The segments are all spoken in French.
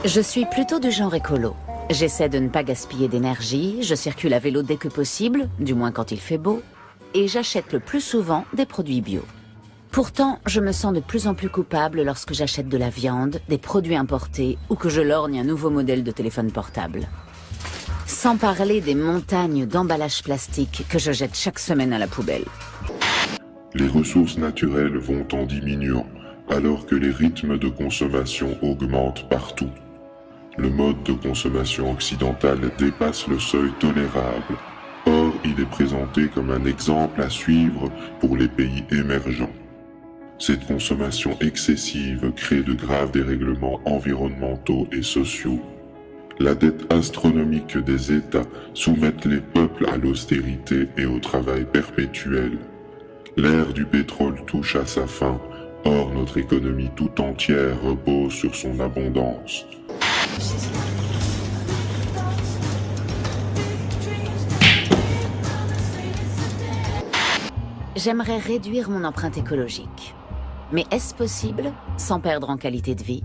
Je suis plutôt du genre écolo. J'essaie de ne pas gaspiller d'énergie, je circule à vélo dès que possible, du moins quand il fait beau, et j'achète le plus souvent des produits bio. Pourtant, je me sens de plus en plus coupable lorsque j'achète de la viande, des produits importés ou que je lorgne un nouveau modèle de téléphone portable. Sans parler des montagnes d'emballages plastiques que je jette chaque semaine à la poubelle. Les ressources naturelles vont en diminuant, alors que les rythmes de consommation augmentent partout. Le mode de consommation occidental dépasse le seuil tolérable. Or, il est présenté comme un exemple à suivre pour les pays émergents. Cette consommation excessive crée de graves dérèglements environnementaux et sociaux. La dette astronomique des États soumet les peuples à l'austérité et au travail perpétuel. L'ère du pétrole touche à sa fin, or notre économie tout entière repose sur son abondance. J'aimerais réduire mon empreinte écologique. Mais est-ce possible sans perdre en qualité de vie?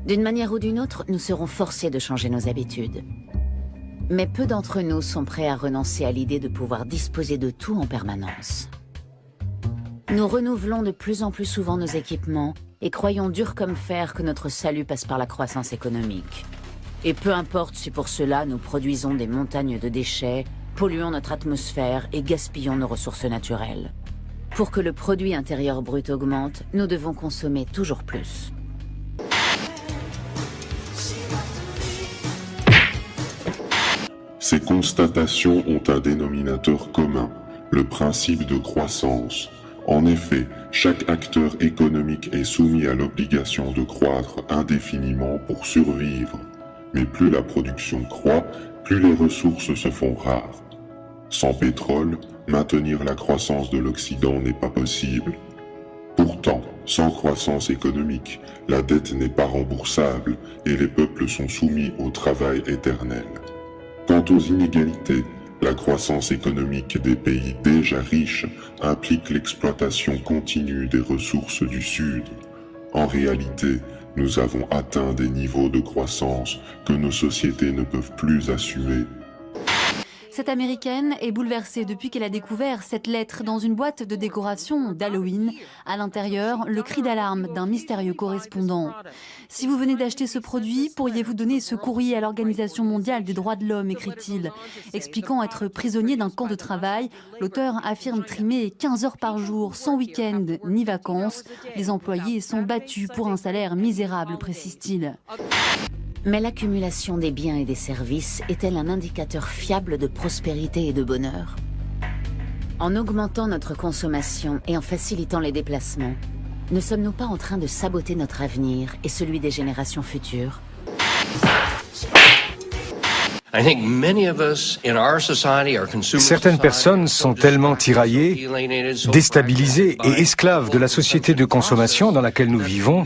D'une manière ou d'une autre, nous serons forcés de changer nos habitudes. Mais peu d'entre nous sont prêts à renoncer à l'idée de pouvoir disposer de tout en permanence. Nous renouvelons de plus en plus souvent nos équipements et croyons dur comme fer que notre salut passe par la croissance économique. Et peu importe si pour cela nous produisons des montagnes de déchets, polluons notre atmosphère et gaspillons nos ressources naturelles. Pour que le produit intérieur brut augmente, nous devons consommer toujours plus. Ces constatations ont un dénominateur commun, le principe de croissance. En effet, chaque acteur économique est soumis à l'obligation de croître indéfiniment pour survivre. Mais plus la production croît, plus les ressources se font rares. Sans pétrole, maintenir la croissance de l'Occident n'est pas possible. Pourtant, sans croissance économique, la dette n'est pas remboursable et les peuples sont soumis au travail éternel. Quant aux inégalités, la croissance économique des pays déjà riches implique l'exploitation continue des ressources du Sud. En réalité, nous avons atteint des niveaux de croissance que nos sociétés ne peuvent plus assumer. Cette Américaine est bouleversée depuis qu'elle a découvert cette lettre dans une boîte de décoration d'Halloween. À l'intérieur, le cri d'alarme d'un mystérieux correspondant. Si vous venez d'acheter ce produit, pourriez-vous donner ce courrier à l'Organisation mondiale des droits de l'homme, écrit-il. Expliquant être prisonnier d'un camp de travail, l'auteur affirme trimer 15 heures par jour, sans week-end ni vacances. Les employés sont battus pour un salaire misérable, précise-t-il. Mais l'accumulation des biens et des services est-elle un indicateur fiable de prospérité et de bonheur? En augmentant notre consommation et en facilitant les déplacements, ne sommes-nous pas en train de saboter notre avenir et celui des générations futures? Certaines personnes sont tellement tiraillées, déstabilisées et esclaves de la société de consommation dans laquelle nous vivons,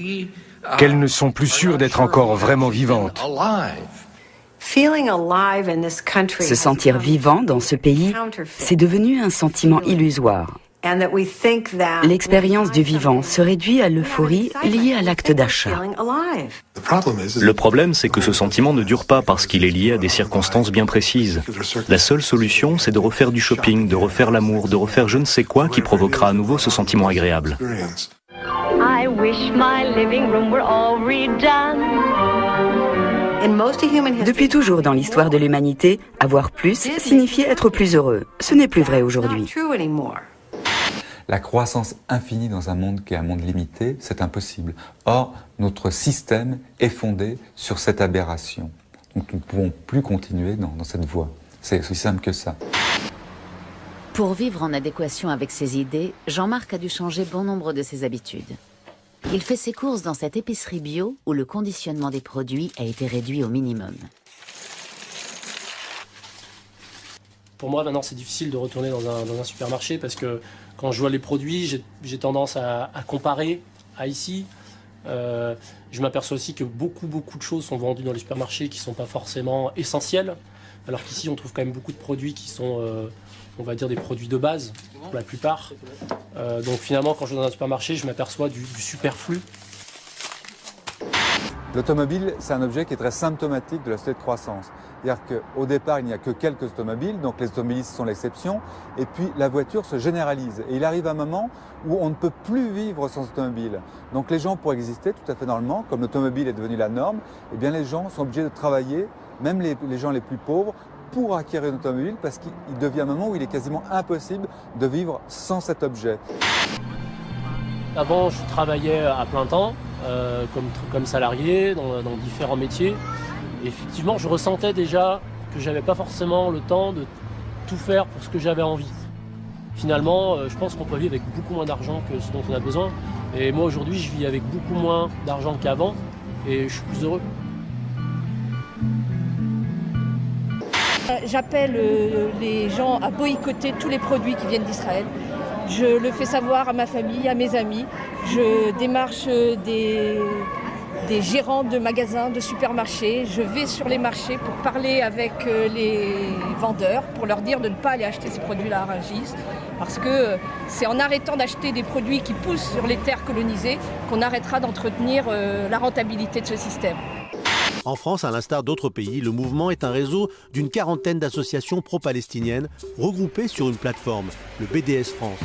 qu'elles ne sont plus sûres d'être encore vraiment vivantes. Se sentir vivant dans ce pays, c'est devenu un sentiment illusoire. L'expérience du vivant se réduit à l'euphorie liée à l'acte d'achat. Le problème, c'est que ce sentiment ne dure pas parce qu'il est lié à des circonstances bien précises. La seule solution, c'est de refaire du shopping, de refaire l'amour, de refaire je ne sais quoi qui provoquera à nouveau ce sentiment agréable. Depuis toujours dans l'histoire de l'humanité, avoir plus signifiait être plus heureux. Ce n'est plus vrai aujourd'hui. La croissance infinie dans un monde qui est un monde limité, c'est impossible. Or, notre système est fondé sur cette aberration. Donc nous ne pouvons plus continuer dans cette voie. C'est aussi simple que ça. Pour vivre en adéquation avec ses idées, Jean-Marc a dû changer bon nombre de ses habitudes. Il fait ses courses dans cette épicerie bio où le conditionnement des produits a été réduit au minimum. Pour moi, maintenant, c'est difficile de retourner dans un supermarché parce que quand je vois les produits, j'ai tendance à comparer à ici. Je m'aperçois aussi que beaucoup de choses sont vendues dans les supermarchés qui ne sont pas forcément essentielles, alors qu'ici, on trouve quand même beaucoup de produits qui sont, on va dire, des produits de base, pour la plupart. Donc finalement, quand je vais dans un supermarché, je m'aperçois du superflu. L'automobile, c'est un objet qui est très symptomatique de la société de croissance. C'est-à-dire qu'au départ, il n'y a que quelques automobiles, donc les automobilistes sont l'exception, et puis la voiture se généralise. Et il arrive un moment où on ne peut plus vivre sans automobile. Donc les gens, pour exister tout à fait normalement, comme l'automobile est devenue la norme, eh bien les gens sont obligés de travailler, même les gens les plus pauvres, pour acquérir une automobile, parce qu'il devient un moment où il est quasiment impossible de vivre sans cet objet. Avant, je travaillais à plein temps, comme salarié, dans différents métiers. Et effectivement, je ressentais déjà que j'avais pas forcément le temps de tout faire pour ce que j'avais envie. Finalement, je pense qu'on peut vivre avec beaucoup moins d'argent que ce dont on a besoin. Et moi, aujourd'hui, je vis avec beaucoup moins d'argent qu'avant et je suis plus heureux. J'appelle les gens à boycotter tous les produits qui viennent d'Israël. Je le fais savoir à ma famille, à mes amis. Je démarche des gérants de magasins, de supermarchés. Je vais sur les marchés pour parler avec les vendeurs, pour leur dire de ne pas aller acheter ces produits-là à Rungis. Parce que c'est en arrêtant d'acheter des produits qui poussent sur les terres colonisées qu'on arrêtera d'entretenir la rentabilité de ce système. En France, à l'instar d'autres pays, le mouvement est un réseau d'une quarantaine d'associations pro-palestiniennes regroupées sur une plateforme, le BDS France.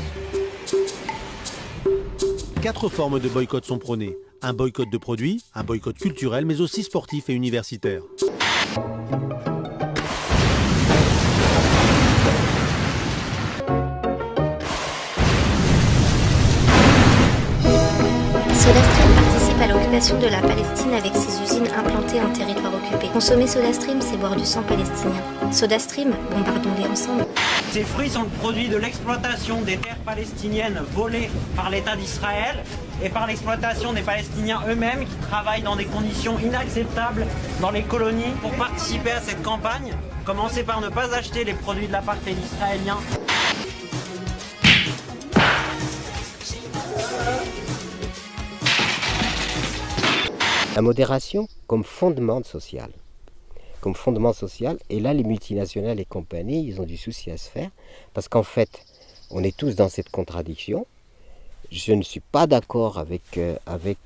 4 formes de boycott sont prônées. Un boycott de produits, un boycott culturel, mais aussi sportif et universitaire. SodaStream participe à l'occupation de la Palestine avec ses usines implantées en territoire occupé. Consommer SodaStream, c'est boire du sang palestinien. SodaStream, bombardons-les ensemble. Ces fruits sont le produit de l'exploitation des terres palestiniennes volées par l'État d'Israël et par l'exploitation des Palestiniens eux-mêmes qui travaillent dans des conditions inacceptables dans les colonies. Pour participer à cette campagne, commencez par ne pas acheter les produits de l'apartheid israélien. La modération comme fondement social. Comme fondement social, et là les multinationales et compagnies, ils ont du souci à se faire, parce qu'en fait, on est tous dans cette contradiction. Je ne suis pas d'accord avec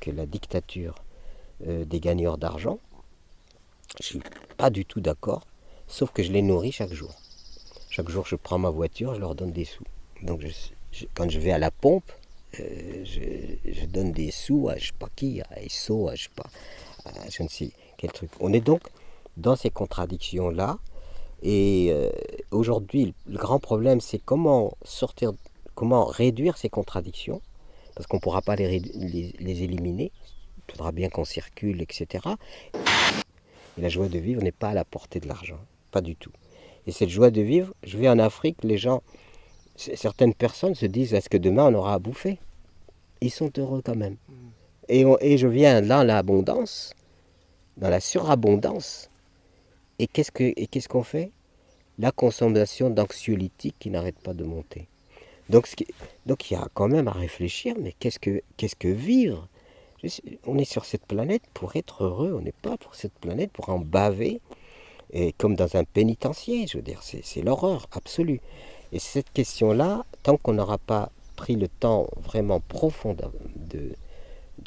la dictature des gagneurs d'argent. Je ne suis pas du tout d'accord, sauf que je les nourris chaque jour. Chaque jour, je prends ma voiture, je leur donne des sous. Donc quand je vais à la pompe, je donne des sous à je sais pas qui, à ESSO, à je sais pas, à je ne sais quel truc. On est donc dans ces contradictions-là, et aujourd'hui, le grand problème, c'est comment réduire ces contradictions, parce qu'on ne pourra pas les éliminer, il faudra bien qu'on circule, etc. Et la joie de vivre n'est pas à la portée de l'argent, pas du tout. Et cette joie de vivre, je vais en Afrique, les gens, certaines personnes se disent, est-ce que demain on aura à bouffer? Ils sont heureux quand même. Et je viens dans l'abondance, dans la surabondance. Et qu'est-ce qu'on fait? La consommation d'anxiolytiques qui n'arrête pas de monter. Donc il y a quand même à réfléchir, mais qu'est-ce que vivre? On est sur cette planète pour être heureux, on n'est pas pour cette planète pour en baver, et comme dans un pénitencier, je veux dire, c'est l'horreur absolue. Et cette question-là, tant qu'on n'aura pas pris le temps vraiment profond de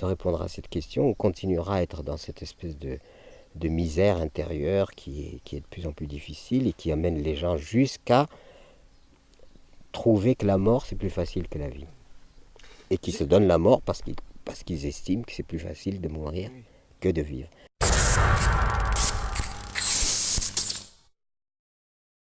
répondre à cette question, on continuera à être dans cette espèce de misère intérieure qui est de plus en plus difficile et qui amène les gens jusqu'à trouver que la mort c'est plus facile que la vie. Et qui se donnent la mort parce qu'ils estiment que c'est plus facile de mourir que de vivre.